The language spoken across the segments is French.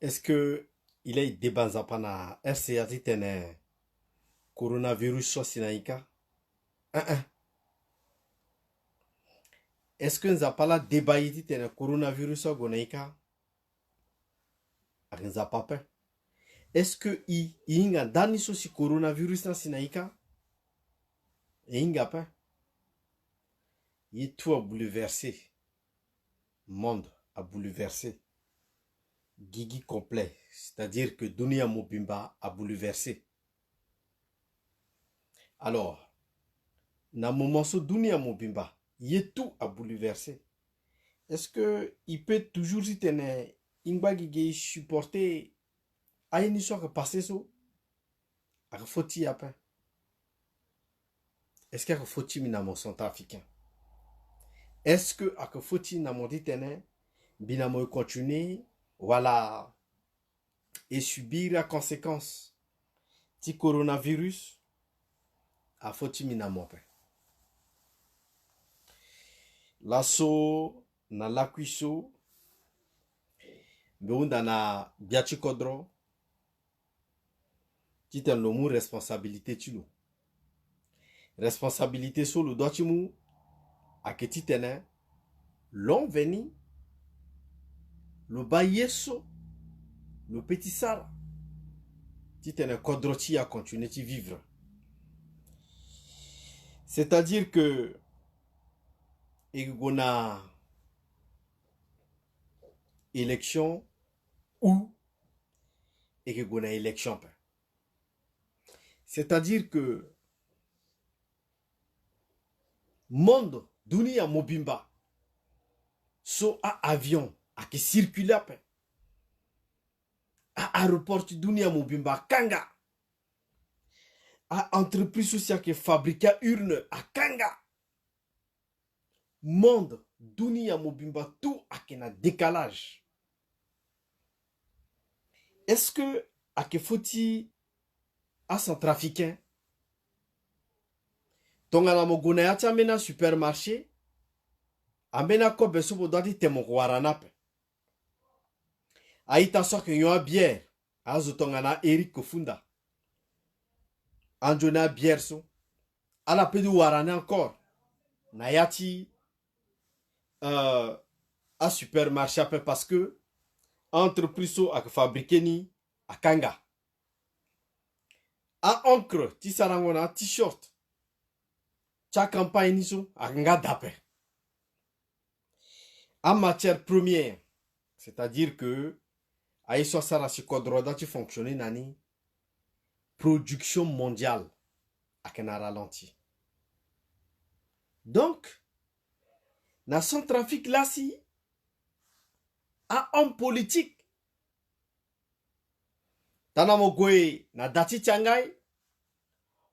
Est-ce que il est débat zapana RCA titene coronavirus so sinaika? Est-ce que nzapala débat titene coronavirus so gonaika? Akinzapapa. Est-ce que inga dani so si coronavirus na sinaika? Inga pa. Il tout a bouleversé. Monde a bouleversé. Gigi complet. C'est-à-dire que Dunia Mobimba a bouleversé. Alors, na moment so Dunia Mobimba, il tout a bouleversé. Est-ce que il peut toujours y tenir ingba gigi supporter à une histoire passée so? A faut-il après? Est-ce qu'il faut-il minamo centrafricain? Est-ce que a faut-il namo dit tenir binamo continuer voilà et subir la conséquence du coronavirus? A faut-il minamo pe? Lasso na lakwiso beunda na biachi kodro titen lomu responsabilité tilo responsabilité solo dotimu aketi tene l'on veni le bayeso le petit sara titen kodro ti a continuer ti vivre, c'est-à-dire que egona élection ou egona élection, c'est-à-dire que monde dunia mobimba so a avion a qui circule a aéroport dunia mobimba kanga a entreprise sociale qui fabrique urne à kanga monde dunia mobimba tout a kena décalage. Est-ce que a que faut-il à centrafricain tongana moguna ya chamena supermarché amena ko beso dati temo waranape aita so que yo bière azo tongana Eric Kofunda anjona bière so ala pedu warana encore na yati à supermarché parce que entreprise so a fabriqué ni a kanga a encre ti sarangona t-shirt cha campagne ni so a kanga dape en matière première, c'est-à-dire que aïso sara si kodroda ti fonctionner nani production mondiale a kena ralenti. Donc na Centrafrique là si a homme politique tana mogwe na dati changai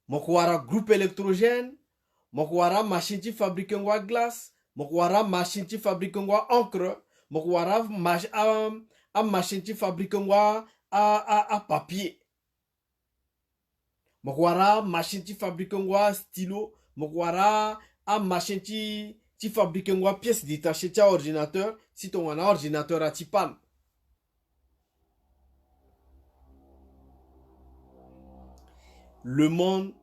mokwara groupe électrogène mokwara machine qui fabrique ngwa glace mokwara machine qui fabrique ngwa encre mokwara machine qui fabrique ngwa a papier mokwara machine qui fabrique ngwa stylo mokwara machine qui fabrique ngwa pièce détachée cha ordinateur si ton ordinateur a tipan. Le monde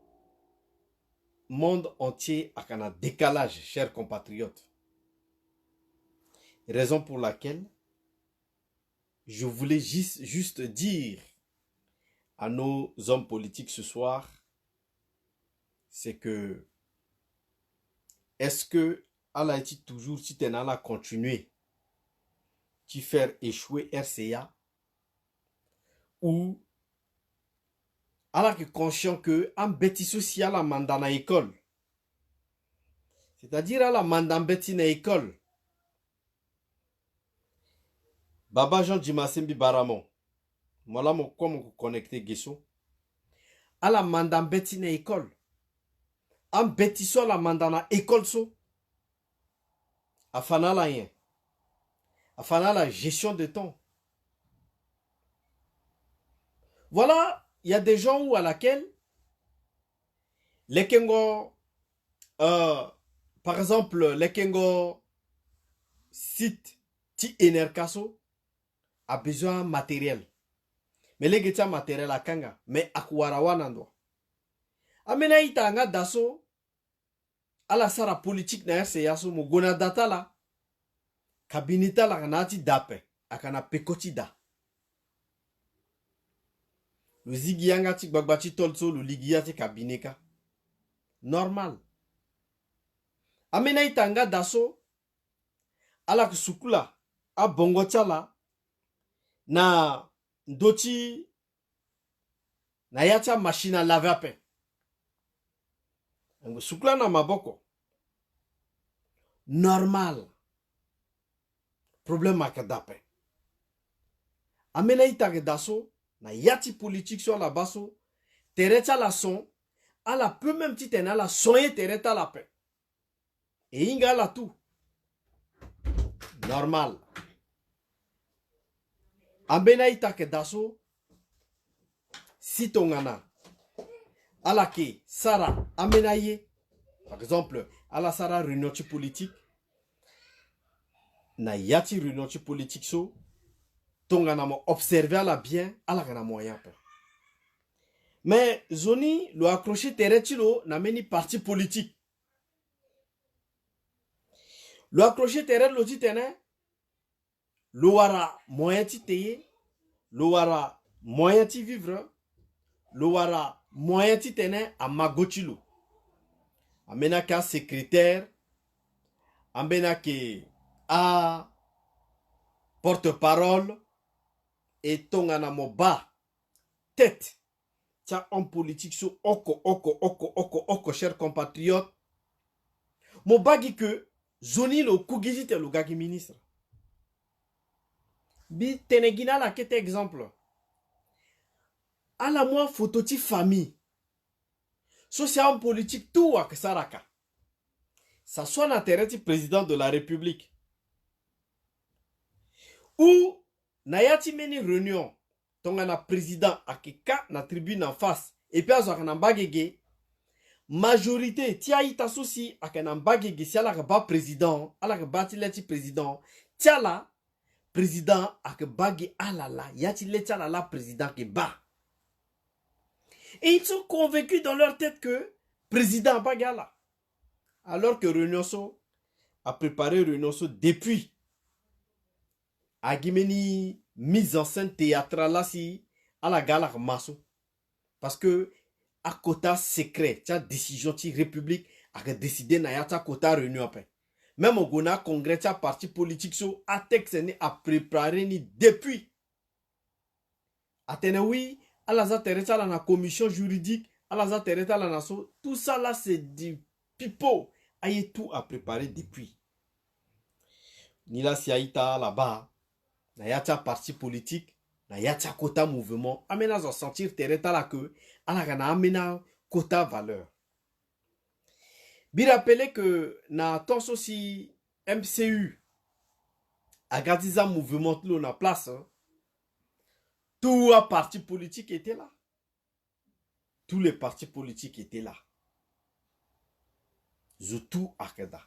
entier a un décalage, chers compatriotes. Raison pour laquelle je voulais juste dire à nos hommes politiques ce soir, c'est que est-ce que Allah est toujours si t'en as continuer qui faire échouer RCA ou alors que conscient que un bêtis social a mandat na école, c'est-à-dire à la mandat bêtis na école. Baba Jean Jimasembi Baramon, moi mo comme connecté gesso. À la mandat bêtis na école, un bêtis so la mandat na école so. Afana la rien, afana la gestion de temps. Voilà. Il y a des gens où à laquelle les Kengo, par exemple, les Kengo site ti enerkaso a besoin matériel. Mais les gens matériel à kanga, mais akwarawa nando. Amena ita daso ala sara politique na yase yaso mo gona data la kabinita la kanati dape akana pekoti da. Le zigi yanga ti gbagbati tolso le ligia ti kabineka. Normal. Amena ita daso ala kusukula a bongo chala na ndoti na yacha machine à laver ape. Sukula na maboko. Normal. Problème akadape. Amena itage daso na yati politique sur la basso. Tereta la son. Ala peu même ti tena la soye tereta la paix. Et inga la tout. Normal. Amena itage daso. Si tongana. Ala ke Sara amenaye. Par exemple, ala Sara réunion politique. Na yati réunion politique so. Tongana mo observer la bien. Ala gana moyen. Mais zoni lo accroché teretilo na meni parti politique. Lo accroché teret lo titene. Lo wara moyen ti teye. Lo wara moyen ti vivre. Lo wara moyen ti tene a magotilo. Amena ka secrétaire. Amena ke a porte-parole. Et tongana mo ba tête. Tia homme politique so oko, chers compatriotes. Mo bagi que zoni lo kugizite lo gagi ministre. Bi tenegina la kete exemple. À la moi photo ti famille. Social politique tout ak saraka. Ça soit n'intérêt ti président de la République. Ou nayati meni réunion. Tongana président akeka na tribune en face. Et puis azakana bagege. Majorité tia ita souci akana bagege si ala ba président. Ala ba ti leti président. Tia la président ak bagi ala la. Yati leti ala la président ke ba. Et ils sont convaincus dans leur tête que président Bagala. Alors que Renonso a préparé Renonso depuis. Agimeni mise en scène théâtrale là si à la gala masso. Parce que à quota secret, ta décision ti république a décidé na yata quota réunion après. Même au gona congrès ta parti politique so a texte a préparé ni depuis. Atene oui. À la tereta la commission juridique, à la tereta la nation, tout ça là c'est du pipeau. Aïe tout à préparer depuis. Ni la siaïta là-bas, na yata parti politique, na yata quota mouvement, amena za sentir tereta la que, à la gana amena quota valeur. Bi rappeler que na tons aussi MCU, a gardiza mouvement lo na place, hein. Tous les partis politiques étaient là. Tous les partis politiques étaient là. Tout Akeda.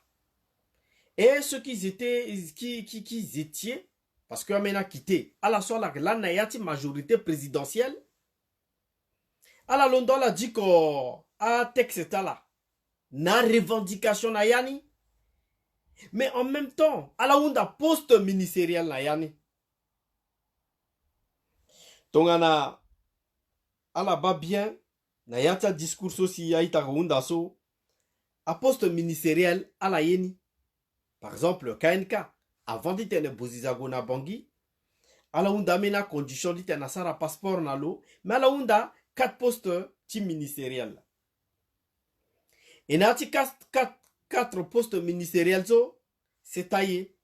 Et ceux qui étaient, parce que Amena quitté, à la soirée, la nayati majorité présidentielle, à la London, la dit qu'on a texte là. Na revendication nayani. Mais en même temps, à la onda poste ministériel nayani. Tongana ala ba bien na yata discours aussi ya ita so a poste ministériel ala yeni. Par exemple KNK avant d'être bozizago na bangi ala unda mena condition d'être na sara passeport na lo mais ala unda 4 postes ti ministériel. Et na ti 4 postes ministériels so c'est taillé.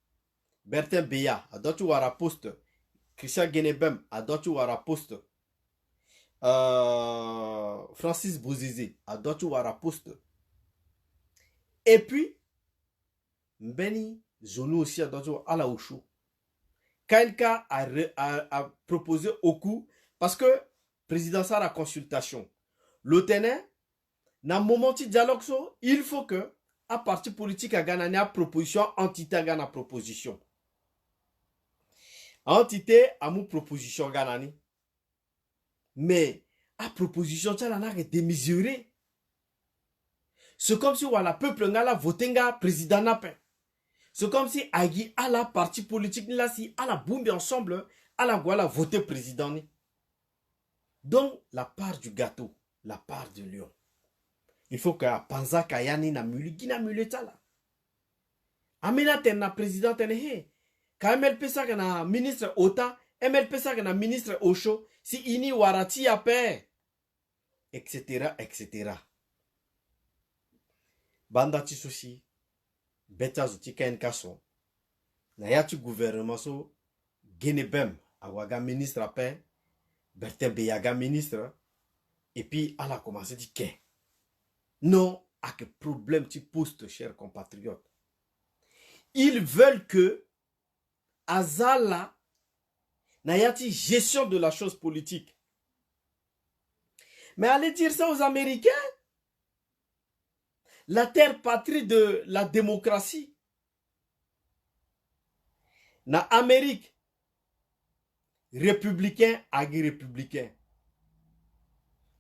Bertin Beya a d'autres wara poste. Christian Genebem a d'autres wara poste. Francis Bouzizé a d'autres wara poste. Et puis Mbeni Zonou aussi a d'autres à la Oshou. KNK a proposé au coup parce que président ça la consultation. L'autenant dans moment de dialogue so, il faut que à parti politique a gagné proposition entité a gagné proposition. Entité à mon proposition ganani. Mais à proposition tu as démesuré. C'est comme si voilà peuple ngala voté nga président nape. C'est comme si agi à la parti politique là si à la boumbi ensemble à la voilà voter président ni. Donc la part du gâteau, la part du lion. Il faut que panza kayani na muli gina muleta là. Amena tena président tene he. Ka MLP sa na ministre Ota, MLP sa na ministre Osho, si ini warati ape, etc. etc. Banda tisosi, beta zuti ken kaso, na yatu gouvernement so, genebem, awaga ministre ape, Bertin Beyaga ministre, et puis elle a commencé à dire que non, à quel problème tu postes, chers compatriotes. Ils veulent que Azala n'ayati gestion de la chose politique. Mais allez dire ça aux Américains. La terre patrie de la démocratie. Na Amérique, républicain agi républicain.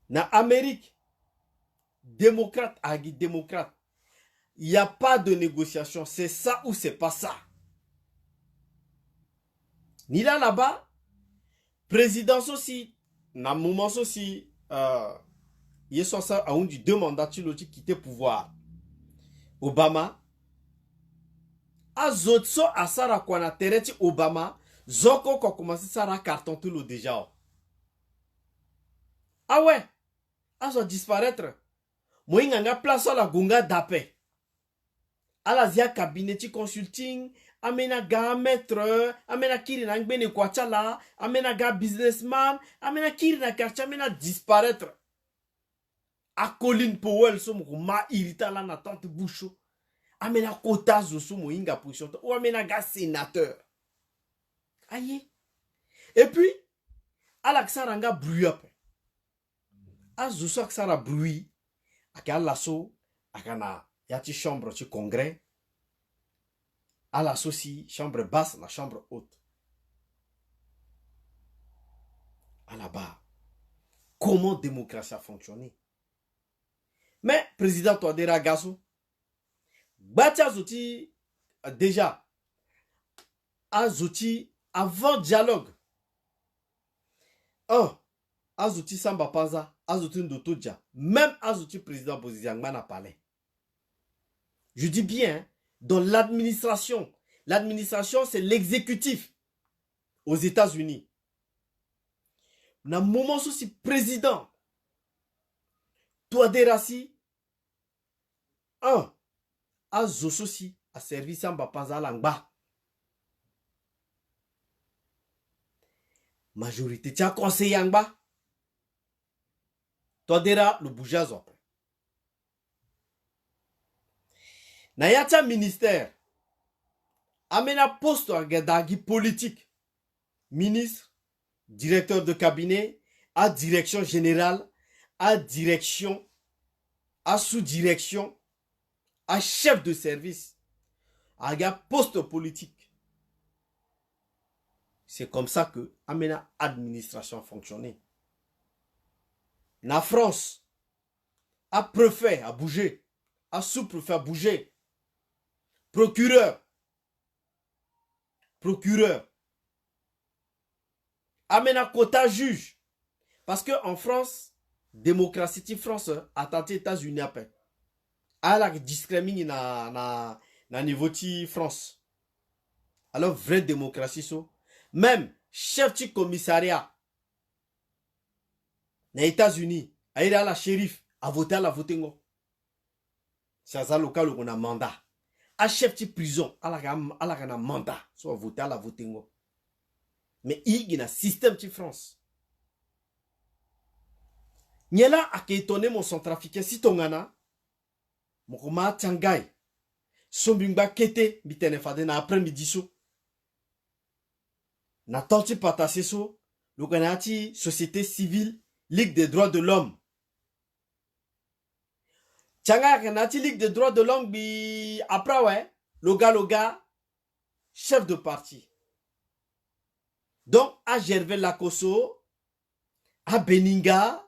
Na Amérique, démocrate agi démocrate. Il n'y a pas de négociation. C'est ça ou c'est pas ça. Ni là-bas, président aussi, na moment aussi, il y a ça à un du deux mandats qui quitter pouvoir. Obama, a zotso a sara kwa na tereti Obama, zoko ko commencé sara carton tout le déjà. Ah ouais, a zo disparaître. Moi nganga place la gunga d'appel. A la zia cabinet consulting, amena ga maître, amena kiri na ngbene kwa chala, amena ga businessman, amena kiri na quartier, amena disparaître. A Colin Powell so ma irita la na tante Boucho. Amena kota zo so mo inga position ou amena ga sénateur. Aïe. Et puis à l'aksaranga bruit après. A zo so aksara bruit, aka lasso, akana yati chambre ci congrès. À la aussi chambre basse, la chambre haute. À la bas. Comment la démocratie a fonctionné? Mais, président Touadéra Gasso, Batia Zouti, déjà, Azouti, avant dialogue, Azouti Samba Panza, Azouti Ndotoja, même Azouti président Boziziangman a parlé. Je dis bien, dans l'administration. L'administration, c'est l'exécutif aux États-Unis. Dans le moment où c'est président, Touadéra si, a Zososi a servi Samba Panza Langba. Majorité, tu as conseillé Langba. Touadéra le bougeazo. Nayata ministère. Amena poste d'agi politique. Ministre, directeur de cabinet, à direction générale, à direction, à sous-direction, à chef de service, à poste politique. C'est comme ça que amena administration fonctionné. La France, a préfet à bouger, à sous-préfet à bouger, procureur, amena quota juge. Parce que en France, démocratie France a tenté États-Unis après. À la discrimine na niveau de France. Alors vraie démocratie so. Même chef du commissariat na États-Unis, a à la shérif a voté à la votengo. C'est ça local où on a mandat. A chef de prison, à la mandat, soit voté à la votengo. Mais il y a un système de France. Nyela a étonné mon centrafricain si tongana, mon koma tangay, sombingba kete, bitene fade na après-midi so. Na tanti patase so, le kanati société civile, Ligue des droits de l'homme. Tchanga kanati Ligue des droits de l'homme bi après ouais, loga chef de parti. Donc, à Gervais Lakoso, à Beninga,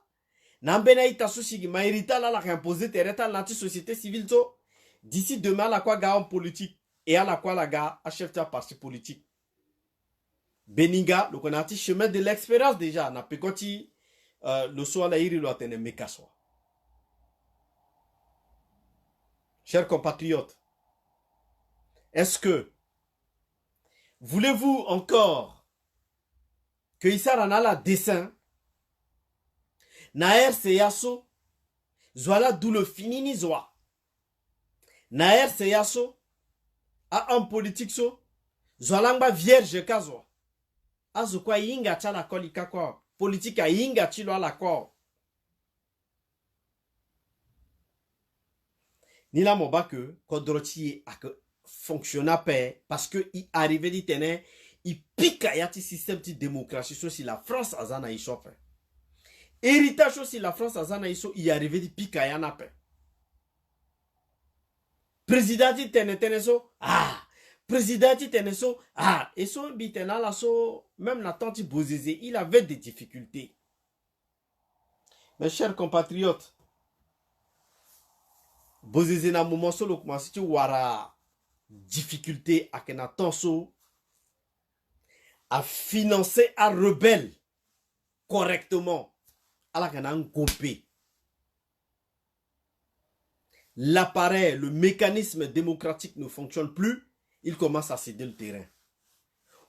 Nambena itasu sigi mairita la imposer tereta la société civile so. D'ici demain, la quoi gars en politique et à la quoi la gars à chef de parti politique. Beninga, le konati chemin de l'expérience déjà. Na pekoti le soir la iri lo atene mekaswa. Chers compatriotes, est-ce que voulez-vous encore que Issa Ranala dessin Naer Seyaso Zwala d'où le finini Zwa Naer Seyaso a un politique so Zwalangba vierge kazwa Azukwa yinga chala kolika kwa politique a yinga chilo ala kwa Nila moba que Kodroti a que fonctionna pas parce que il arrivait dit tener il pique à yati système de démocratie sur la France azana isop. Héritage aussi la France azana iso il arrivait dit pique à yana pe. Président dit teneso président dit teneso et son bitena la so même la tante Bozizé il avait des difficultés. Mes chers compatriotes, Bozizé na moment solo commence tu wara difficulté à kena tanso à financer un rebelle correctement à la kena copé. L'appareil, le mécanisme démocratique ne fonctionne plus, il commence à céder le terrain.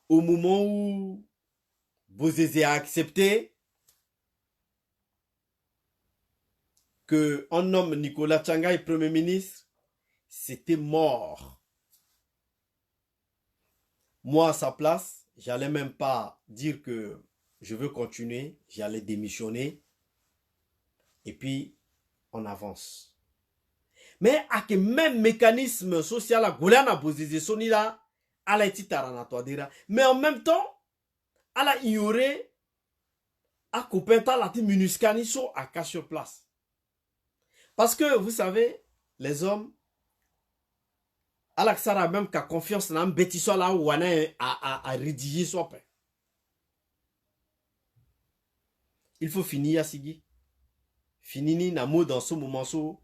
Au moment où Bozizé a accepté que un homme, Nicolas Tchanga, est Premier ministre, c'était mort. Moi, à sa place, j'allais même pas dire que je veux continuer, j'allais démissionner. Et puis, on avance. Mais à quel même mécanisme social, à Goulana Bozizé Sonila, à la Titarana, mais en même temps, à la ignorer, à Kopenta, la Minuscaniso, à cas sur place. Parce que, vous savez, les hommes, à la même qu'à confiance dans un bêtisseur là où on a rédigé son pain. Il faut finir à Sigi. Finini na mot dans ce moment so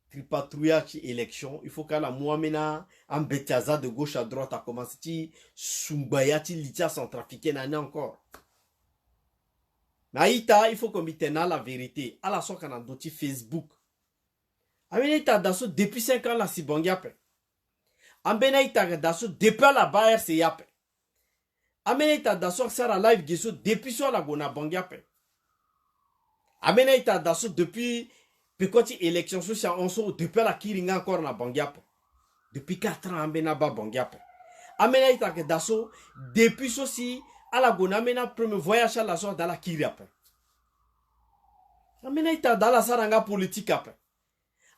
tripatrouillage élection. Il faut qu'à la moamena en bêtisaza de gauche à droite a commencé ti sumbayati litia sans trafiquer n'en encore. Naïta, il faut qu'on mette la vérité. À la sorte qu'on a d'autres Facebook. Amenaïta dasso depuis 5 ans la sibongiape. Amenaïta dasso depuis la bayer se yape. Amenaïta dasso sera live gesso depuis sur la gona bangiape. Amenaïta dasso depuis Pekoti élection sociale on so depuis la kiringa encore na bangiape. Depuis 4 ans amena ba bangiape. Amenaïta dasso depuis ceci à la gona mena premier voyage à la sorte dans la kiriape. Amenaïta dans la saranga politique après.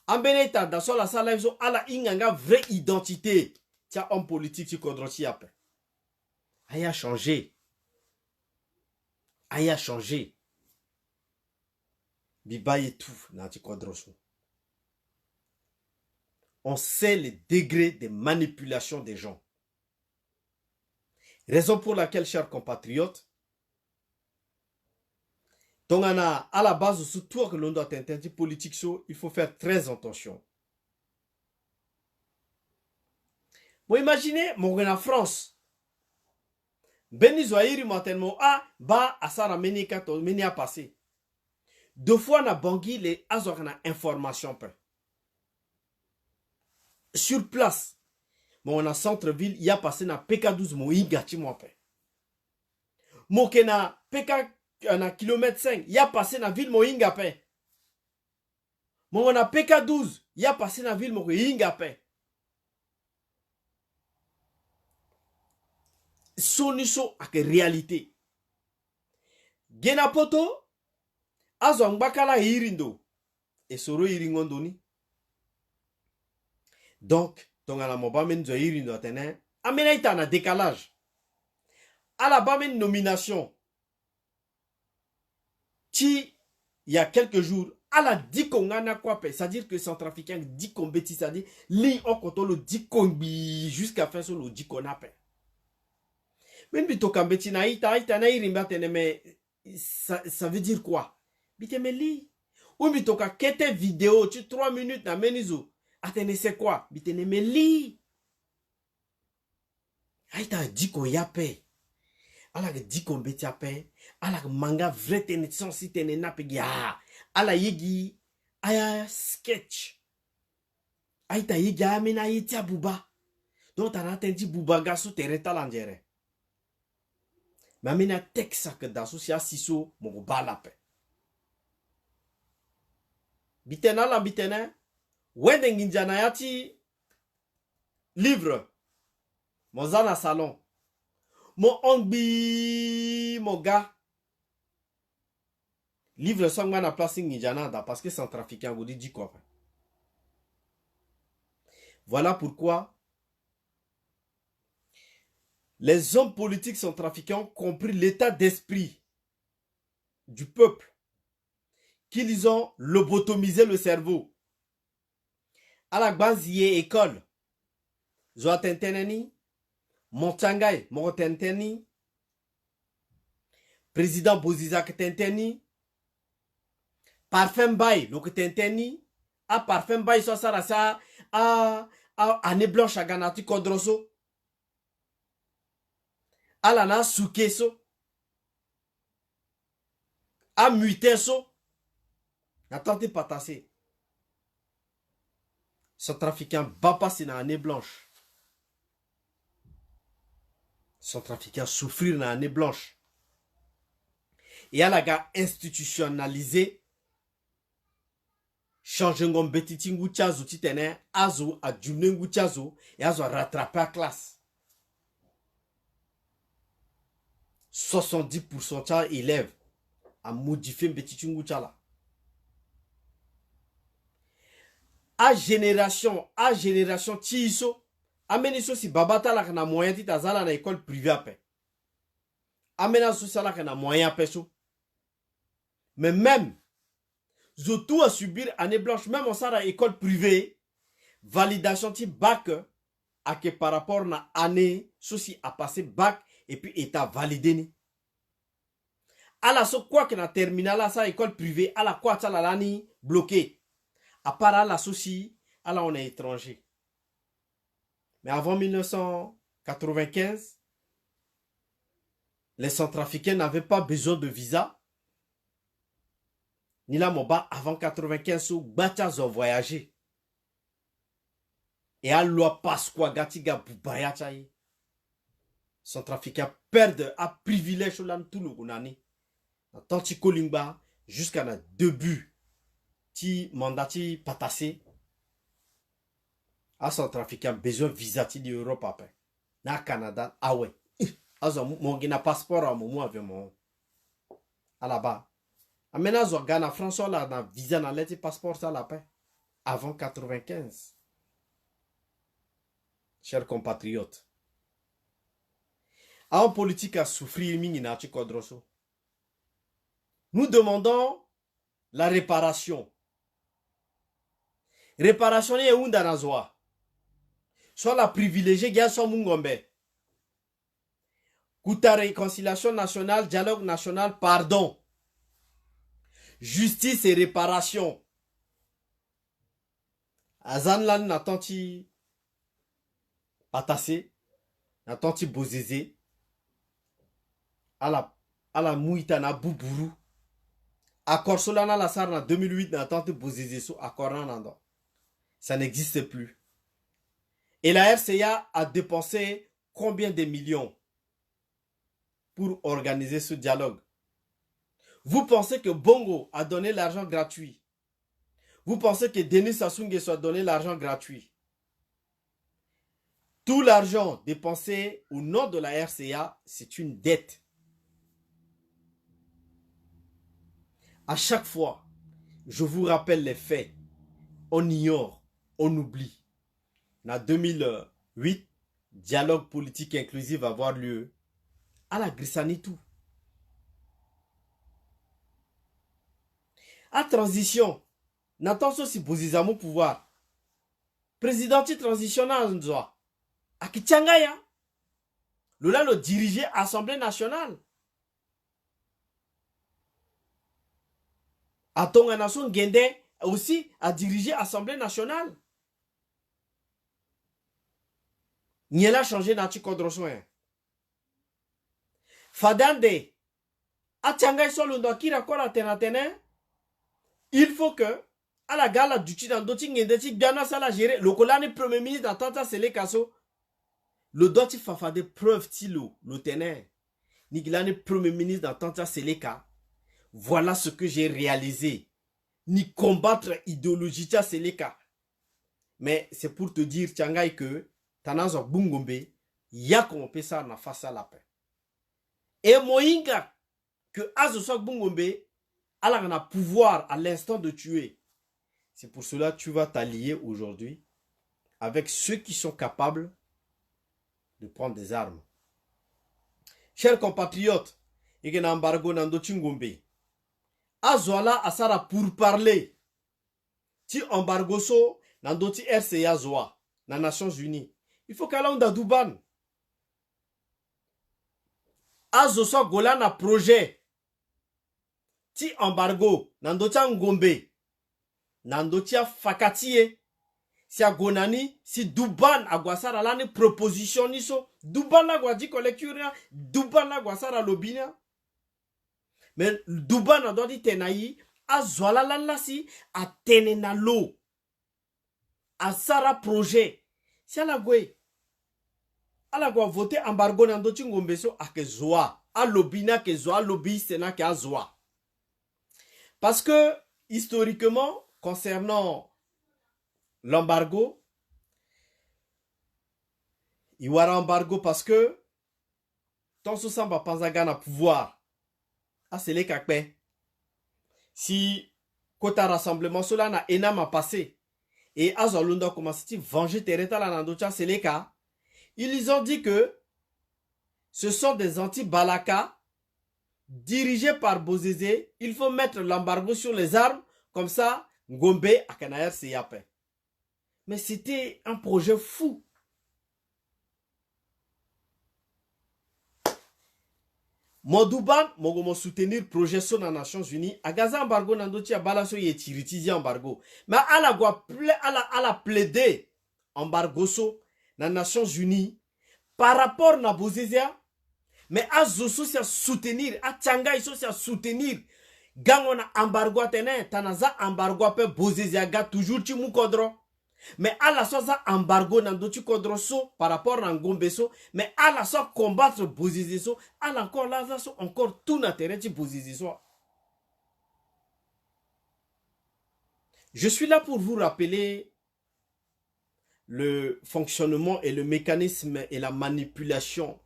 Ambeneta dans la salle live à la inganga vraie identité. Tiens, homme politique qui condrochi après. Aïe a changé. Aïe a changé. Bibaye tout nanti condrocho. On sait les degrés de manipulation des gens. Raison pour laquelle, chers compatriotes, donc, à la base, surtout que l'on doit interdire politique, il faut faire très attention. Bon, imaginez, mon en France, Benizoairi maintenant, ba, asara meni kato, meni a passé. 2 fois, na bangui, les azorana information. Sur place, mon en centre-ville, il y a passé na PK12, mon ingati, mon père. Mon kena PK na kilomètre 5, il y a passé na ville Moinga pe. Mon a PK12, il y a passé na ville Moinga pe. Soniso ak réalité. Genapoto azongbakala hirindo et soro hiringondoni. Donc, tongala mobamen zo hirindo atene, amenaita na décalage. À la bamen nomination. Il y a quelques jours, à la dit qu'on a quoi, c'est-à-dire que Centrafricain dit qu'on bêtise, c'est-à-dire, li on compte le dit qu'on jusqu'à faire sur le dit qu'on a. Men bito kambeti na ita na irimba tene mais ça veut dire quoi? Bite me li. Ou bito ka kete vidéo tu 3 minutes na menizo. Atene c'est quoi? Bite ne me li. Aita diko yape. Ala ke diko mbeti yape. Ala ke manga vrai tene sensi tene na pegi ah. Ala yegi aya sketch. Aita yegi amena yeti abuba. Donc t'as entendu buba gaso tereta langere. Mais amena texte que daso si asiso mo balape. Bitena la bitena. Wende nginjana yati livre. Mon zana salon. Mon ongbi mon gars. Livre sans na place nginjana da parce que c'est un trafiquant vous dit quoi. Voilà pourquoi les hommes politiques sont trafiquants ont compris l'état d'esprit du peuple, qu'ils ont lobotomisé le cerveau. À la base, il y a école. Zoa tenteneni, Montangay, Morotenteni, président Bozizak Tenteni, Parfum Bay, le Tenteni, à Parfum Bay, soit ça, à Année Blanche à Ganati Kodroso. Alana Soukeso, a Muteso, n'attendez pas tasser. Ce trafiquant va passer dans l'année blanche. Ce trafiquant souffrir dans l'année blanche. Et à la gare institutionnalisé, changer un petit ngouchazo titene, azo a jumne ngouchazo et azo a rattrapé la classe. 70% élèves à modifier un petit ngouchala. À génération, tiso, ameniso si babata la kana moyen tita zala na école privée après. Amena so sala kana moyen peso. Mais même, zotou à subir année blanche, même en sala école privée, validation ti bac, à que par rapport na année, ceci a passé bac, et puis état validé. À la so quoi que na terminal sa école privée, à la quoi ça la lani bloqué. À part à la souci, à la on est étranger. Mais avant 1995, les Centrafricains n'avaient pas besoin de visa. Ni la moba avant 95 ou bataz ont voyagé. Et à loi Pasqua Gatiga Boubaya Tchaï. Centrafricains perdent à privilège au tout le Gounani. Tant que Kolimba, jusqu'à la début, ti mandati patassé. À Centrafricains besoin de visa de l'Europe après. Na Canada, ah ouais. Azo mon gina passeport à mon avec mon. À là-bas. Amena zo Ghana François là na visa na lettre passeport ça la paix. Avant 95. Chers compatriotes. En politique à souffrir minina chikodroso. Nous demandons la réparation. Réparation est un danazoa. Soit la privilégiée qui a son mungombe. Kouta réconciliation nationale, dialogue national, pardon. Justice et réparation. Azanlan n'attenti patassé, n'attenti bozézé. À la mouita na boubourou. Accord solana la sarna 2008 n'attenti bozézé so accord nando. Ça n'existe plus. Et la RCA a dépensé combien de millions pour organiser ce dialogue? Vous pensez que Bongo a donné l'argent gratuit? Vous pensez que Denis Sassou Nguesso a donné l'argent gratuit? Tout l'argent dépensé au nom de la RCA, c'est une dette. À chaque fois, je vous rappelle les faits. On ignore, on oublie. En 2008, dialogue politique inclusif va avoir lieu à la Grissanitou. À transition, n'attends si Bozizamo pouvoir. Président qui transitionnel en Nzoa. À Kichangaya. Lola le dirigeait Assemblée nationale. Atonga Nation Gende aussi a dirigé Assemblée nationale. Niela changé dans Kodrosoin. Fadande. Atianga Solundo Kira Kora Tenatene. Il faut que à la gala du Tidan Doti Ngendeti Biana Sala gérer. Le colane premier ministre d'Atanta Sele Kasso. Le doti fafa de preuve tilo. Le tener. Nigilane premier ministre d'Atanta Seleka. Voilà ce que j'ai réalisé. Ni combattre idéologie tia Seleka. Mais c'est pour te dire, Tiangai, que Tanazo Bungombe, ya qu'on peut ça na face à la paix. Et moinga que Azosok Bungombe, Allah a pouvoir à l'instant de tuer. C'est pour cela que tu vas t'allier aujourd'hui avec ceux qui sont capables de prendre des armes. Chers compatriotes, il y a un embargo dans Chingombe. Azoala asara pour parler. Ti embargo so dans doti RCA zoa dans Nations Unies. Il faut qu'elle ait un Duban. Azoso gola na projet. Ti embargo dans doti Ngombe. Dans doti Fakatie. Si a gonani si Duban agwasara la ni proposition ni so. Duban la gwa di collecture. Duban la gwasara lobina. Mais Duban a doit dire tenayi a zoala la si a tenena lo a sara projet si ala gwe voter embargo na ndoti ngombe so a ke zoa a lobina ke zoa lobby sena ke a zoa parce que historiquement concernant l'embargo il y aura embargo parce que tant ce samba panzaga na pouvoir c'est les kakpe. Si Kota rassemblement cela na enam a passé et Azolunda commence à venger Tereta la nandocha c'est les cas. Ils ont dit que ce sont des anti-balaka dirigés par Bozézé. Il faut mettre l'embargo sur les armes comme ça Ngombe à Kanaer c'est yapé. Mais c'était un projet fou. Modouban, mogomo soutenir projet sur les Nations Unies. A Gaza embargo nandochi a balaso ye tiritizi embargo. Mais à la plaider embargo so les Nations Unies par rapport na Bozézia. Mais à Zoso c'est soutenir, à Tchanga iso c'est soutenir. Gangona embargo atene, tanaza embargo pe Bozézia ga toujours ti mukodro. Mais à la soza embargo nandochi kodroso par rapport à Ngombe so, mais à la so combattre Bozizé so, à encore là so encore tout n'intérêt ti Bozizé so. Je suis là pour vous rappeler le fonctionnement et le mécanisme et la manipulation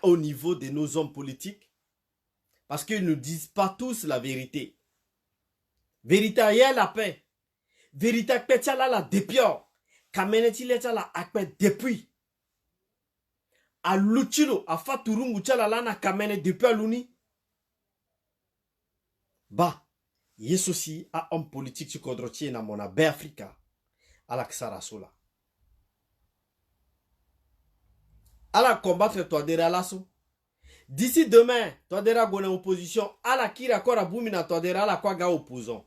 au niveau de nos hommes politiques parce qu'ils ne disent pas tous la vérité. Vérité est la paix. Vérité petala la depuis kameneti la akpe depuis a luchilo a faturungu chala la na kamene depuis aluni ba yesosi a homme politique ci kodrotie na mona be Africa ala ksara sola ala combattre toi de lasso d'ici demain toi de la gona opposition ala kira kora bumina toi de la kwa ga opposant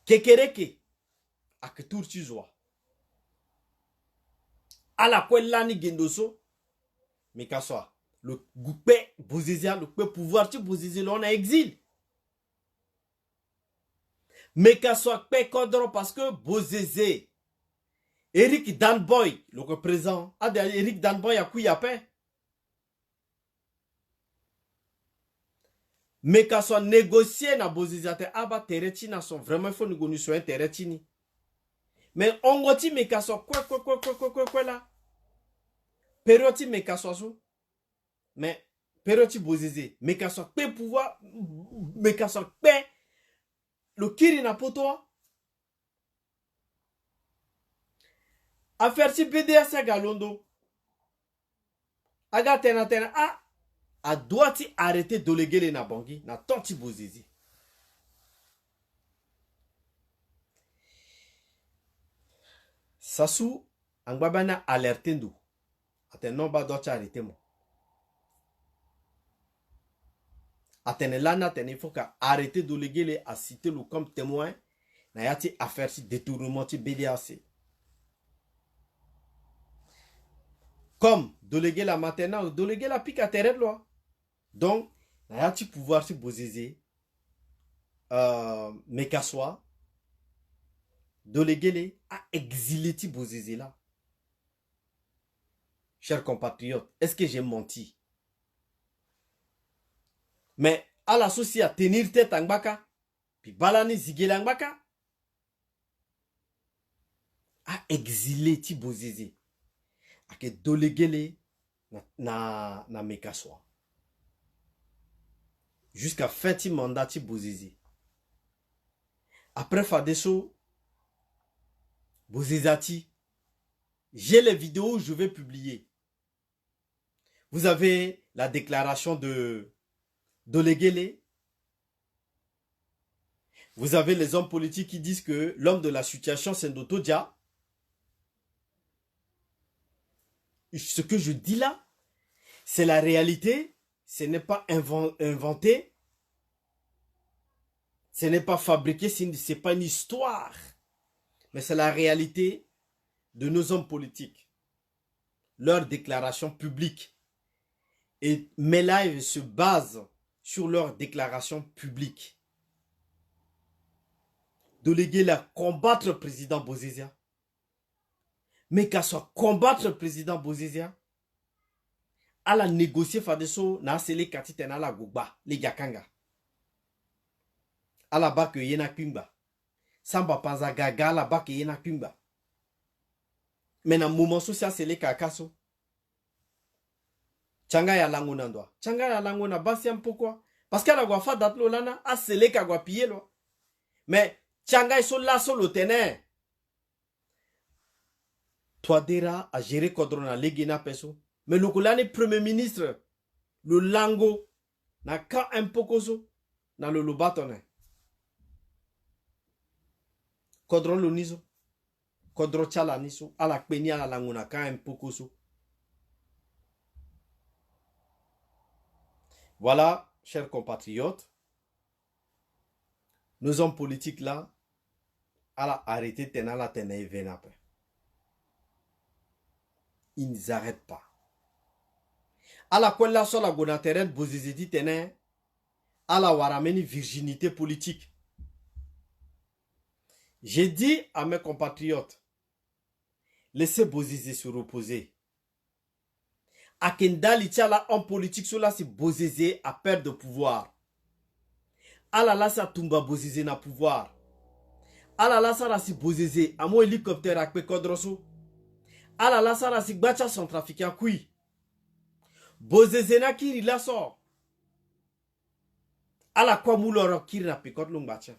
Kekereke a que tour tu vois. À la quoi l'année gendoso, mais qu'à soit le goupé Bozizia, le pouvoir tu Bozizia l'on a exil. Mais qu'à soit pe kodro parce que Bozizé, Eric Danboy, le représentant, a Eric Danboy a couillé à paix. Mais qu'à soit négocié na Bozizia te aba teretina sont vraiment il faut négocier sur un teretini. Mais on goti mais qu'à soit quoi là. Perioti mais qu'à soit so. Mais perioti Bozizé, mais qu'à soit pe pouvoir, mais qu'à soit pe le kiri na poto. Affaire si BDS galondo. Aga tena ah. A doit-il arrêter de léguer les nabangi na tanti Bozizé. Sassou Angbabana alerté nous. Non ba doit arrêter moi. Là il faut arrêter de léguer à citer le comme témoin. Na yati affaire si détournement ti BDAC. Comme délégué la maintenant, délégué la pique à terre loi. Donc, na yati pouvoir si bozézé. Mekaswa. Délégué à exiler ti bozézé là. Chers compatriotes, est-ce que j'ai menti? Mais à l'associé à tenir tête en baka, puis balani zigele en baka, à exiler ti bozézé. À que délégué na Mekaswa. Jusqu'à fin ti mandat ti bozézé. Après Fadeso, bozézati, j'ai les vidéos, je vais publier. Vous avez la déclaration de Dolegele. Vous avez les hommes politiques qui disent que l'homme de la situation, c'est Ndoto Dia. Ce que je dis là, c'est la réalité. Ce n'est pas inventé. Ce n'est pas fabriqué. Ce n'est pas une histoire. Mais c'est la réalité de nos hommes politiques. Leurs déclarations publiques. Et mes lives se basent sur leurs déclarations publiques. Déléguer la combattre le président Bozizia. Mais qu'à soit combattre le président Bozizia. À la négocier Fadeso na sele katite na la gugba les yakanga. À la bak yena kumba. Samba panza gaga la bak yena kumba. Mais na moment social sele kakaso. Changa ya lango nandwa. Changa ya lango na basi pourquoi? Parce qu'elle a guafa datlo lana a sele ka guapiye lo. Mais changa iso la solo tene. Toadera a géré Kodrona legina peso. Mais le kolane premier ministre le lango na ka un pokoso na le lobatone. Kodron lo niso. Kodro chala niso ala kpenia la lango na ka un pokoso. Voilà, chers compatriotes, nos hommes politiques là, à la arrêté tena la tena et venape. Ils n'arrêtent pas. À la quoi la sola gonateren bozizidi tena, à la warameni virginité politique. J'ai dit à mes compatriotes, laissez Bozizé se reposer. Akendali tchala en politique, cela c'est Bozizé à perte de pouvoir. Alala sa tumba Bozizé na pouvoir. Alala sa rasi Bozizé à mon hélicoptère à Pekodroso. Alala sa rasi Bacha Centrafricain kui. Bozizé na kiri la sort. Ala kwa mouloro kiri na Pekod Lungbacha.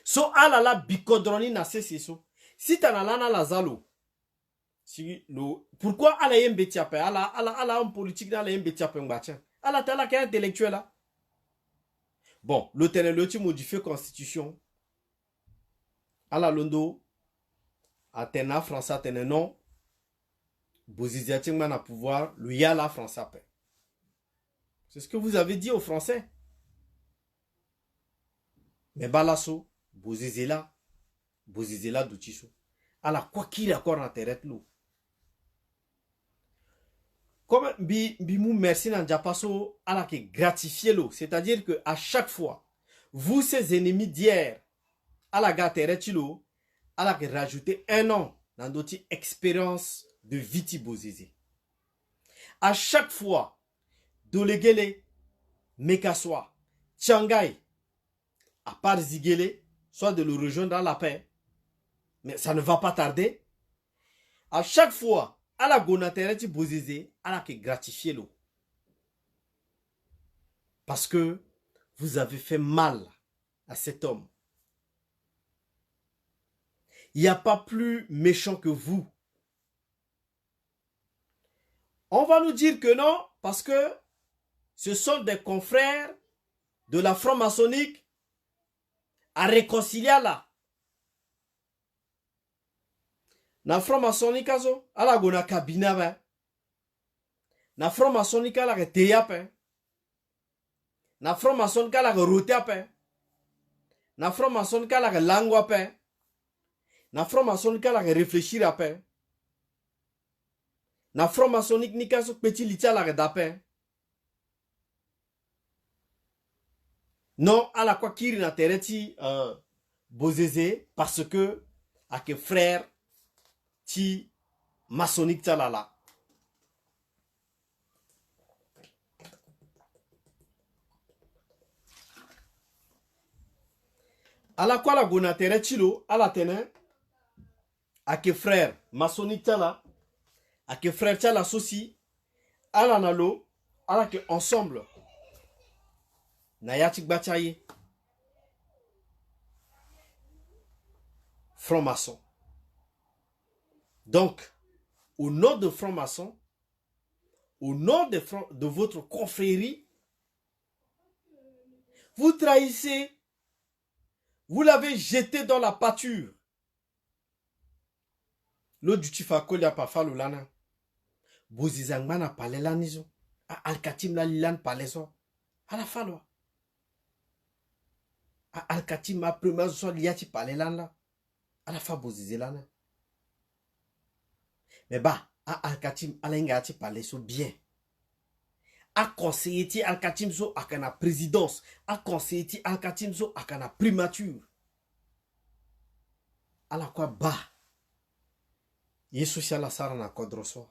So alala bikodroni na so. Si tanalana la zalo. Si lo pourquoi ala yembeti ape ala en politique na ala yembeti ape ngbacha. Ala tala ka intellectuel là. Bon, le teneloti modifier constitution. Ala londo atena France atene non. Bozizia tingma na pouvoir, le ya la France ape. C'est ce que vous avez dit aux Français. Mais balaso Bozizela d'Utiso. Alors, quoi qu'il accord intérêt l'eau. Comme bimou merci nan japaso ala que gratifier l'eau. C'est-à-dire que à chaque fois, vous, ces ennemis d'hier, ala gatere l'eau, ala que rajouter un an dans notre expérience de Viti Bozizé. À chaque fois, Dolegele, Mekaswa, Tchangai, à part Zigele, soit de le rejoindre dans la paix. Mais ça ne va pas tarder. À chaque fois, à la gonatereti Bozizé, à la que gratifier l'eau. Parce que vous avez fait mal à cet homme. Il n'y a pas plus méchant que vous. On va nous dire que non, parce que ce sont des confrères de la franc-maçonnique à réconcilier là. Na franc-maçonnique zo, ala gona kabina be. Na franc-maçonnique ala ke teya pe. Na franc-maçonnique ala ke rotea pe. Na franc-maçonnique ala ke langwa pe. Na franc-maçonnique ala ke réfléchir à pe. Na franc-maçonnique ni kaso petit litia la ke dape. Non, ala kwa kiri na tereti bozeze parce que a que frère ti maçonnique talala. Ala kwa la gona tereti lo ala tene a que frère maçonnique tala a que frère tala sosi ala nalo ala que ensemble na yatik bataye franc-maçon. Donc, au nom de franc-maçon, au nom de votre confrérie, vous trahissez, vous l'avez jeté dans la pâture. L'autre du tifako ya pa falo lana. Bozizangmana pale lanizo. Alkatim la lilan pale so. Ala falo. Alkatim ma prima so liati pale lana. Ala fa bozizilana. Mais bah, Alkatim alengati pale so bien. A conseiller ti Alkatim so akana présidence. A conseiller ti Alkatim so akana primature. Ala quoi bah. Yesu la sarana kodroso.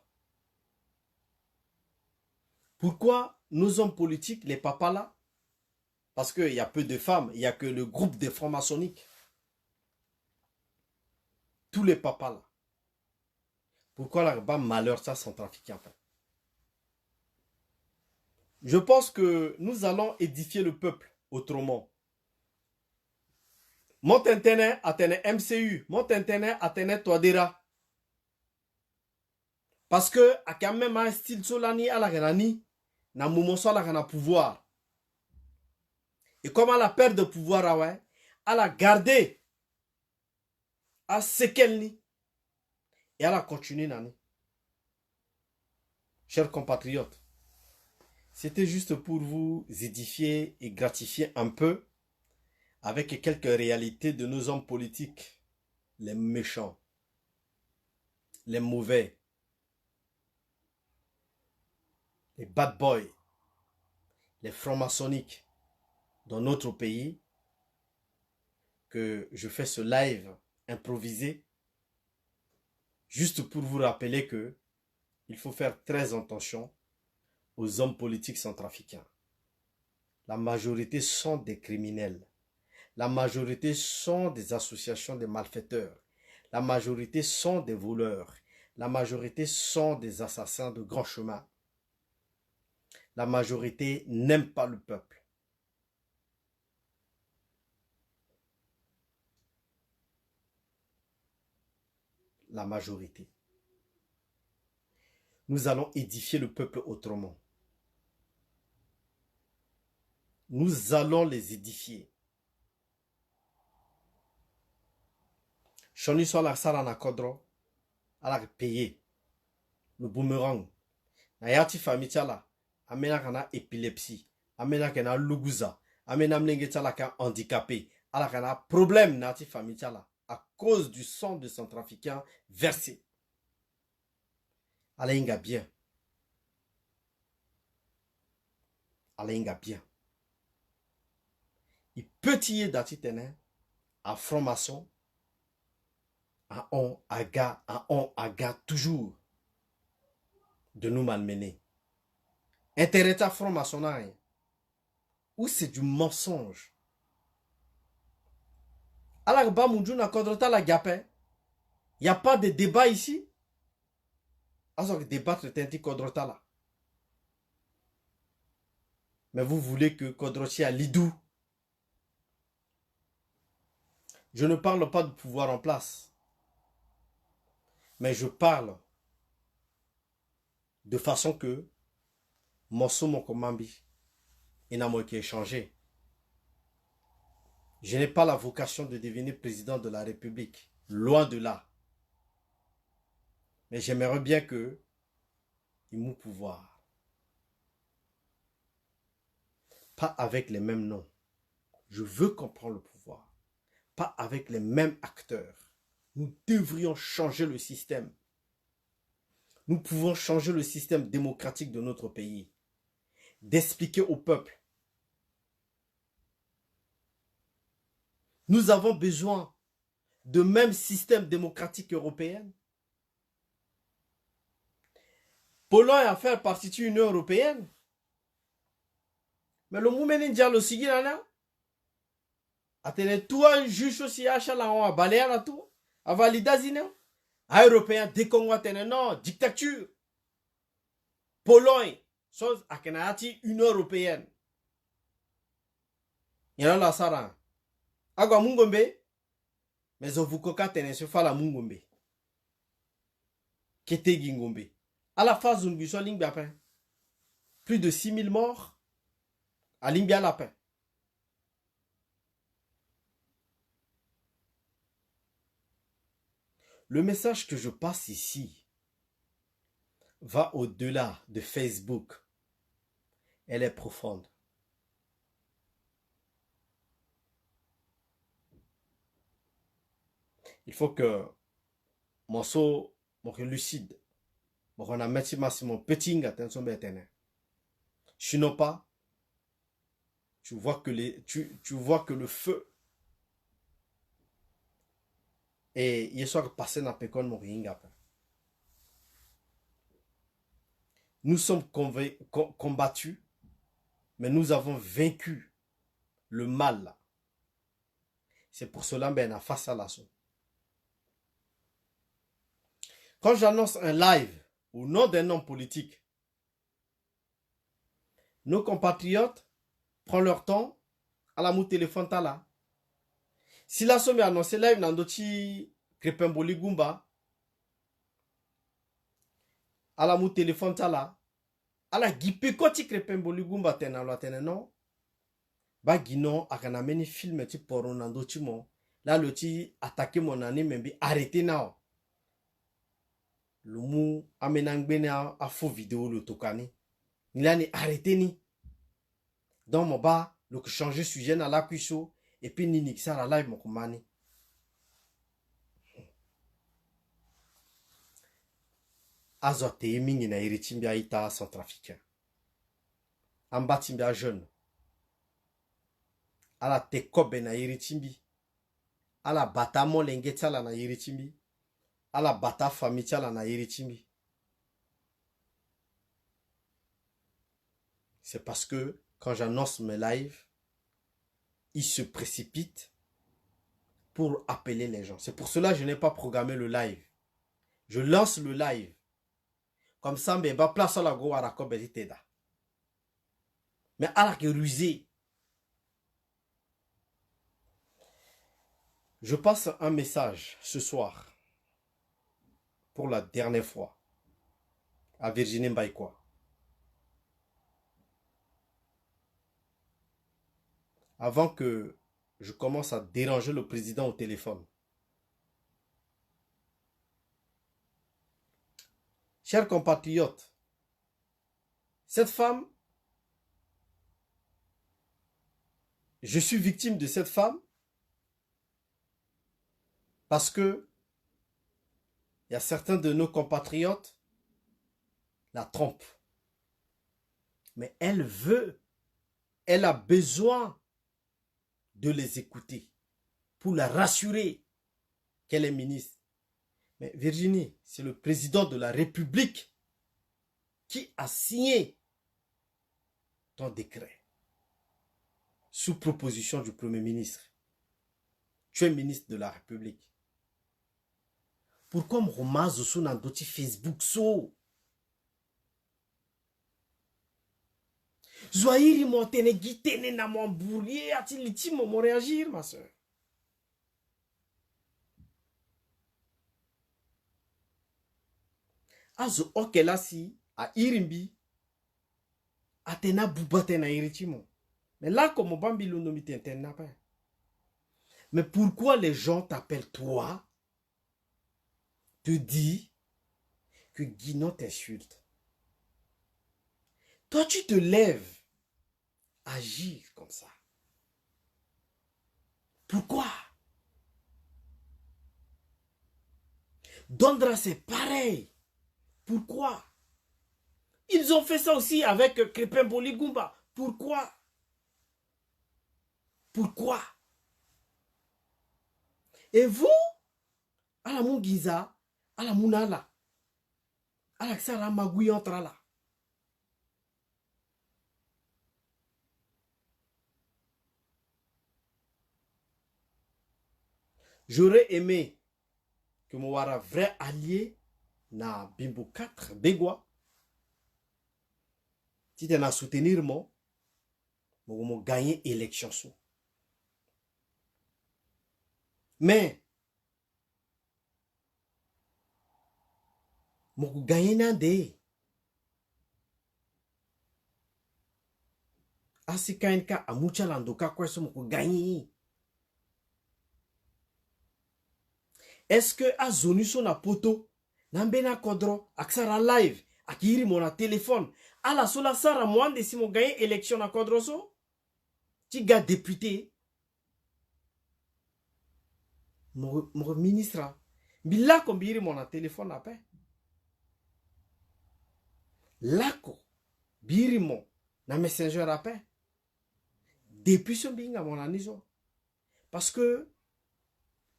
Pourquoi nos hommes politiques, les papas là, parce qu'il y a peu de femmes, il n'y a que le groupe des francs-maçonniques. Tous les papas là. Pourquoi là bas malheur ça sont trafiqués en fait. Je pense que nous allons édifier le peuple autrement. Mon internet atteint MCU, mon internet atteint Toadera. Parce que a quand même un style solani à la granani, na moment so la gana pouvoir. Et comme elle a peur de pouvoir ouais, elle a gardé à ce qu'elle ni et elle a continué nani. Chers compatriotes, c'était juste pour vous édifier et gratifier un peu avec quelques réalités de nos hommes politiques, les méchants, les mauvais, les bad boys, les francs-maçonniques dans notre pays, que je fais ce live improvisé juste pour vous rappeler que il faut faire très attention aux hommes politiques centrafricains. La majorité sont des criminels. La majorité sont des associations de malfaiteurs. La majorité sont des voleurs. La majorité sont des assassins de grand chemin. La majorité n'aime pas le peuple. La majorité. Nous allons édifier le peuple autrement. Nous allons les édifier. Choni so la sala na kodro, ala payer le boomerang. Na yati famille tala. Amena kana épilepsie, amena kana luguza, amena mlenge tala ka handicapé, ala kana problème nati famille tala à cause du sang de centrafricain versé. Ala inga bien. Ala inga bien. Il peut y dati tene à franc-maçon, à on aga toujours de nous malmener. Intérêt à franc-maçonnerie. Ou c'est du mensonge. Alors, il n'y a pas de débat ici. Alors, débattre tenti kodrota. Mais vous voulez que Kodroti a l'idou. Je ne parle pas de pouvoir en place. Mais je parle de façon que Monso Mokomambi et n'a qui échangé. Je n'ai pas la vocation de devenir président de la République. Loin de là. Mais j'aimerais bien que il m'ait pouvoir. Pas avec les mêmes noms. Je veux qu'on prenne le pouvoir. Pas avec les mêmes acteurs. Nous devrions changer le système. Nous pouvons changer le système démocratique de notre pays. D'expliquer au peuple. Nous avons besoin de même système démocratique européen. Pologne a fait partie de l'Union européenne. Mais le mouvement ninja le signe là. Atene toi juge aussi à la on a balayé là tout. A validé zine. Européen décongo atene non dictature. Pologne chose à kenati Union européenne. Yana la sara. Agwa mungombe. Mais vous koka tene se fa la mungombe. Kete gingombe. À la phase où nous sommes plus de 6000 morts à Limbia Lapin. Le message que je passe ici va au-delà de Facebook. Elle est profonde. Il faut que mon saut, mon lucide, mon petit attention maintenant. Sinon pas, tu vois que le feu et il soit passé dans pécon mon ringa. Nous sommes combattus, mais nous avons vaincu le mal. C'est pour cela qu'on a face à l'assaut. Quand j'annonce un live au nom d'un homme politique, nos compatriotes prennent leur temps à la mou téléphone là. Si la somme est annoncée live dans d'autres crépemboli gumba, à la mou téléphone là, à la guipe koti crépemboli gumba tena non, ba gino akana meni film ti porno dans d'autres mo, là le ti attaquer mon année même arrêtez now. Le mou amenangbene a faux vidéo le tokani. Il a ni arrêté ni. Dans mon bas, le que changer sujet dans la cuisson et puis ni nixa la live mon kumani. Azote mingi na irichimbia ita centrafricain. Amba timbia jeune. Ala te kobe na irichimbi. Ala bata mo lengeta la na irichimbi. Ala bata famille la na irichimbi. C'est parce que quand j'annonce mes lives, ils se précipitent pour appeler les gens. C'est pour cela que je n'ai pas programmé le live. Je lance le live. Comme ça, mais bah place à la go à la cobeliteda. Mais à la que rusé. Je passe un message ce soir. Pour la dernière fois. À Virginie Mbaïkwa. Avant que je commence à déranger le président au téléphone. Chers compatriotes, cette femme, je suis victime de cette femme parce que il y a certains de nos compatriotes la trompent. Mais elle veut, elle a besoin de les écouter pour la rassurer qu'elle est ministre. Mais Virginie, c'est le président de la République qui a signé ton décret sous proposition du Premier ministre. Tu es ministre de la République. Pourquoi me ramasse sous un dossier Facebook so? Zoairi montene guitene na mon bourrier atiliti mon réagir ma soeur. Azo okela si a irimbi atena bubate na iritimo. Mais là comme bambi l'onomi t'entend pas. Mais pourquoi les gens t'appellent toi? Te dit que Guinon t'insulte. Toi, tu te lèves, agir comme ça. Pourquoi? Dondra, c'est pareil. Pourquoi? Ils ont fait ça aussi avec Crépin Boligumba. Pourquoi? Pourquoi? Et vous, à la Mungiza, à la Munala, à la Xara Magouyantrala. J'aurais aimé que mon vrai allié na Bimbo 4 Begwa. Si tu as soutenir moi, je gagner l'élection. Mais, je gagner nande. Asika enka amucha landoka kwa so je gagner. Est-ce que a zonu so na poto, nambena kodro, aksara live, akiri mon téléphone, ala sola sara mwande si mo gagner élection na kodro so? Tu gars député, mon ministre, bila kombiri mon téléphone après. Lako, biri mon na messenger après. Depuis ce binga mon aniso. Parce que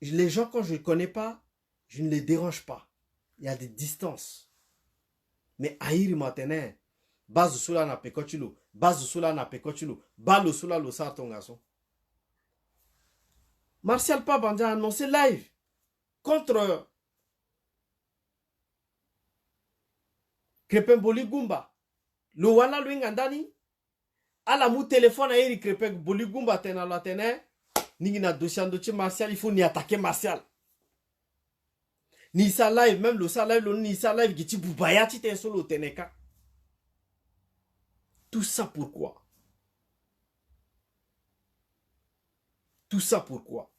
les gens, quand je ne connais pas, je ne les dérange pas. Il y a des distances. Mais aïri maintenant, base soula na pekochilo, base soula na pekochilo, balo soula lo sa ton garçon. Martial Pab a annoncé live contre Crépin Boligumba. Le wana luingandani, ala mu téléphone aïri Crépin Boligumba tena la tena, ningi na dossier Martial, il faut ni attaquer Martial. Ni sa live, même le sa live, ni sa live, qui ti boubaya ti ten solo teneka. Tout ça pourquoi? Tout ça pourquoi?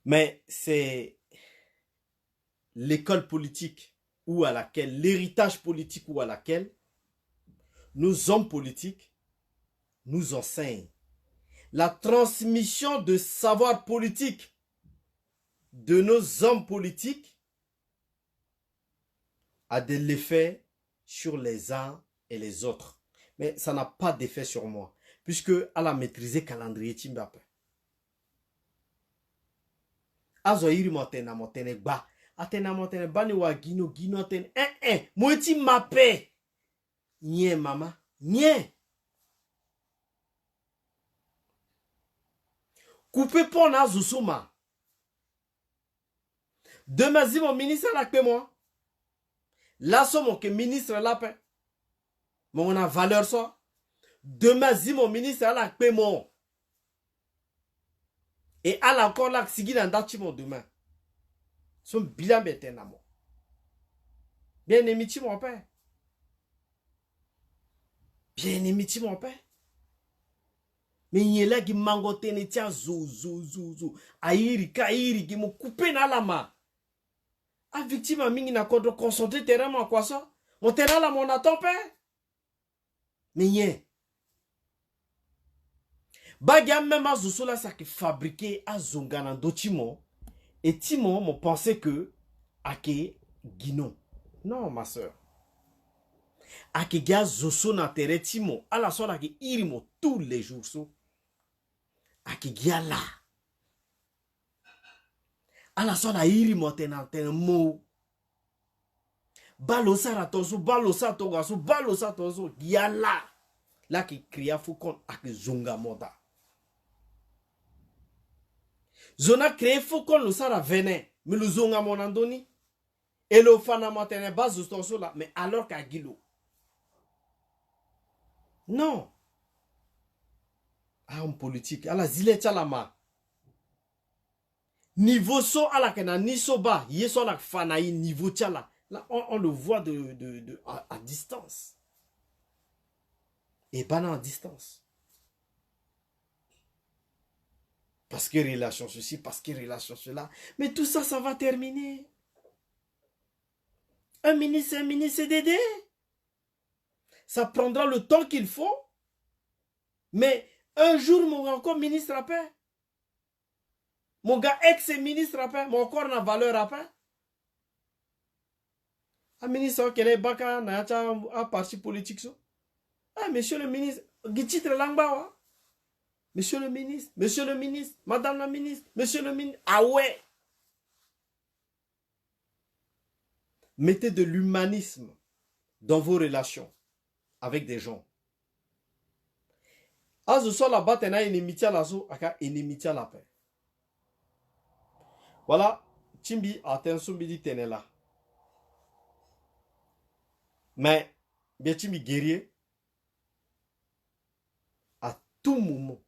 Mais c'est l'école politique ou à laquelle, l'héritage politique ou à laquelle nos hommes politiques nous enseignent. La transmission de savoir politique de nos hommes politiques a de l'effet sur les uns et les autres. Mais ça n'a pas d'effet sur moi, puisque elle a maîtrisé calendrier Timbape. Azoiri motena motene ba, atena motene bani wa gino gino ten moiti mape. Nye mama, nye. Coupé pour na Zoussouma. Demain, si mon ministre l'a que moi. Là, c'est mon ministre l'a paix. Mais on a valeur ça. Demain, si mon ministre l'a que moi. Et à l'encore là, si il y a un date demain. Son bilan bête à moi. Bien aimé, mon père. Bien aimé, mon père. Mais il y a là qui mangote ne tia zo. Aïri, kaïri, qui m'a coupé dans la main. A victime a mingi na kodro concentré terrain à quoi ça? Mon terrain là, mon attend père. Mais yé. Bagam même à Zoussoula, ça qui fabriqué à Zongana do Timon. Et Timon m'a pensé que Ake Guinon. Non, ma soeur. Ake Gaz Zosso na terre Timon. À la soirée, Ake Irimo tous les jours. So. Ake Giala. À la soirée, Irimo ten mot. Balosa ratonso, balosa togaso, balosa togaso. Giala. Là qui cria Foucault Ake Zonga Moda. Zona créé Foucault le Sara venin. Mais le Zonga Monandoni. Et le fana matene base de ton là. Mais alors qu'à Guilo. Non. Ah, homme politique. À la zile tchalama. Niveau so à la kena ni so ba. Yeso la fanaï niveau tchala. Là, on le voit à distance. Et pas à distance. parce que relation ceci, parce que relation cela. Mais tout ça, ça va terminer. Un ministre CDD. Ça prendra le temps qu'il faut. Mais un jour, mon gars, encore ministre à paix. Mon gars, ex-ministre à paix. Mon corps n'a valeur à paix. Un ministre qui est baka na un parti politique. Ah, monsieur le ministre, titre langba. Monsieur le ministre, madame la ministre, monsieur le ministre. Ah ouais. Mettez de l'humanisme dans vos relations avec des gens. As so la bate na inimitié la so aka inimitié la paix. Voilà, Chimbi attention bidi tenela. Mais bien Chimbi guerrier à tout moment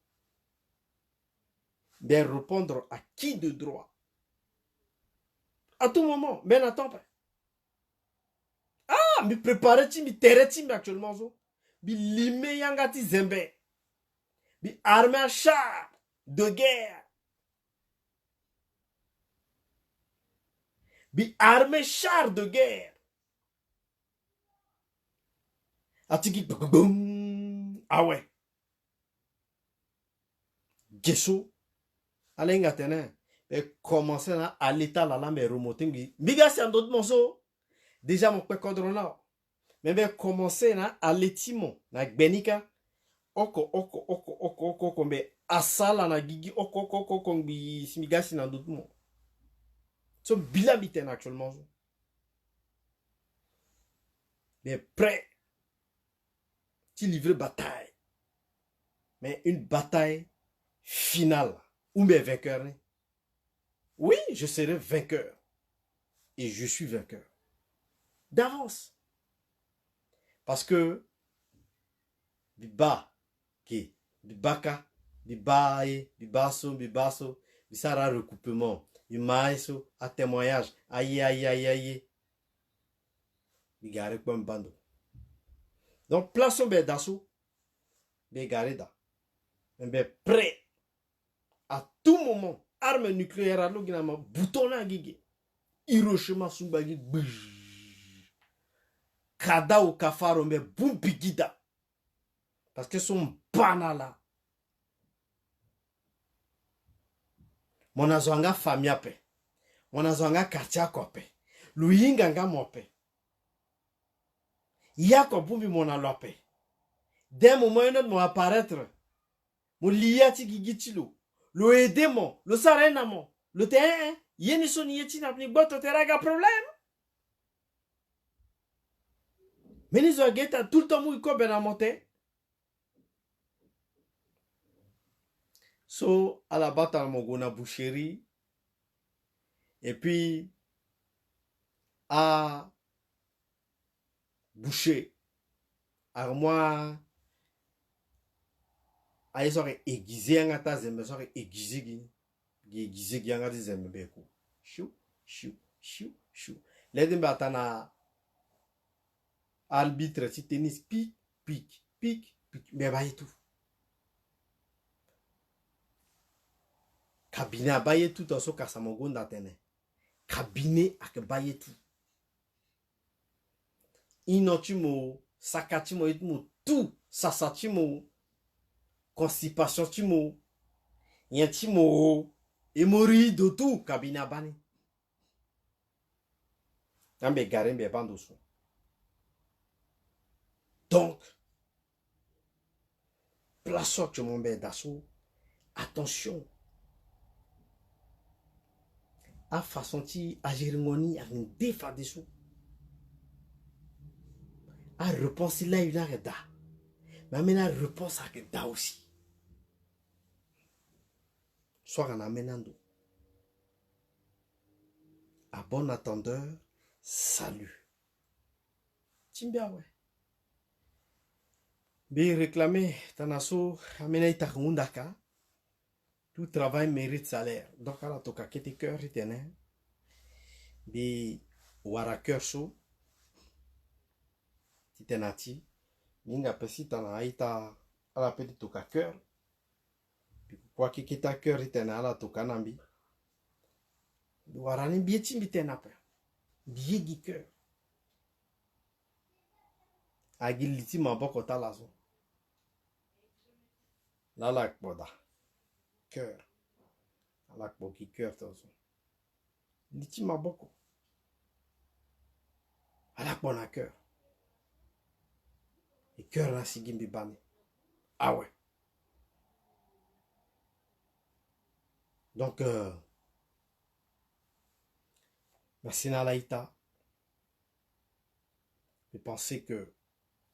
de répondre à qui de droit. À tout moment, mais n'attends pas. Ah, me préparer Chimbi terre Chimbi actuellement so. Bi lime yangati zembe. Bi armé à char de guerre. Bi armé char de guerre. Atiki boum. Ah ouais. Gesso. Alenga tene. Et commencer à l'état là mais remonter. Biga c'est un autre morceau. Déjà mon père là. Mais bien commencer à l'étiment. Na benika. Oko mais asala na gigi oko bi simigasi na d'autres mots. So bila biten actuellement. Mais prêt. Tu livres bataille. Mais une bataille finale. Ou mes vainqueurs. Oui, je serai vainqueur. Et je suis vainqueur. D'avance. Parce que biba ki bibaka bibaye bibaso bisara recoupement bimaiso à témoignage aïe bigare comme bando. Donc plaçons bedasso bigare da. Mais prêt à tout moment arme nucléaire à l'oginama bouton à gigi Hiroshima Subagi Kada ou Kafaro mais boum bigida parce que son banala mon azwanga famille pe mon azwanga quartier kope luyinga nga mope yako bumbi mon alope d'un moment un autre mon apparaître mon liati gigitilo lo edemo lo sarenamo lo te yeni soni yeti na pni boto teraga problème menizo geta tout le temps mou ko benamote. So, à la bataille, mon a boucherie. Et puis, à boucher. À moi, à ils auraient aiguisé un gâteau, ils auraient aiguisé. Aiguisé, ils auraient des aimés. Chou. Les deux bâtons arbitre, si tennis, pique. Mais bah, et tout. Cabinet a baillé tout en ce cas, ça m'a gondatene. Cabinet a baillé tout. Inotimo, sakatimo, itmo, tout, sasatimo, constipation timo, yantimo, hémorroïde, tout, cabinet a banni. Ambe garen be bandoso. Donc, place que mon bé d'assaut, attention. A façon ti agirmoni a une défa dessous. A réponse là il a da. Mais maintenant réponse à da aussi. Soit en amenando. À bon attendeur, salut. Timbia ouais. Bi réclamer tanaso amena itakundaka. Tout travail mérite salaire. Donc, à la toka qui était cœur, bi wara cœur so, titenati, minga pesi tana aita, à la petite toka cœur, Kwa kikita cœur itena ala to kanambi. Warani bieti bitena pe. Biegi cœur. Agiliti maboko talazo. Lalak boda. Cœur. Alak boki cœur tozo. Liti maboko. Alak bona cœur. Et cœur la sigimbi bani. Ah ouais. Donc, merci Nalaïta. Je pensais que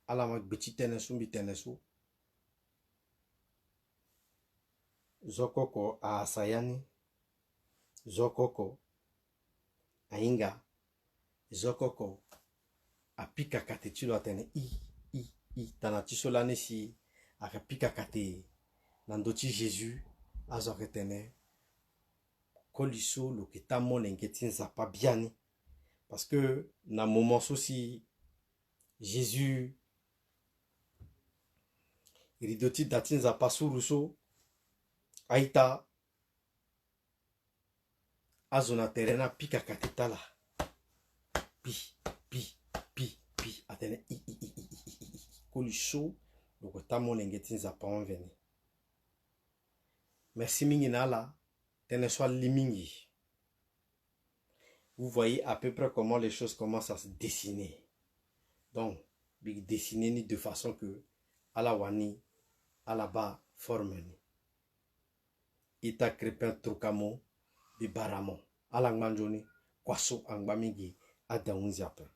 à la petit tenesu mi tenesu. Zokoko a Asayani. Zokoko a Inga. Zokoko a pika kate chilo atene i tanatisola nesi a pika kate nandochi Jésus azoretene koliso lo ketamo nengetin zapa biani parce que na moment aussi Jésus ridoti datin zapa suruso aita azona terena pika kate tala pi atene koliso lo ketamo nengetin zapa enveni. Merci mingi nala tene soit limingi. Vous voyez à peu près comment les choses commencent à se dessiner. Donc, dessiner ni de façon que à la wani, à la bas forme ni. Ita crépin trokamo, bibaramo, à la manjoni, kwaso angbamingi, à daunzi après.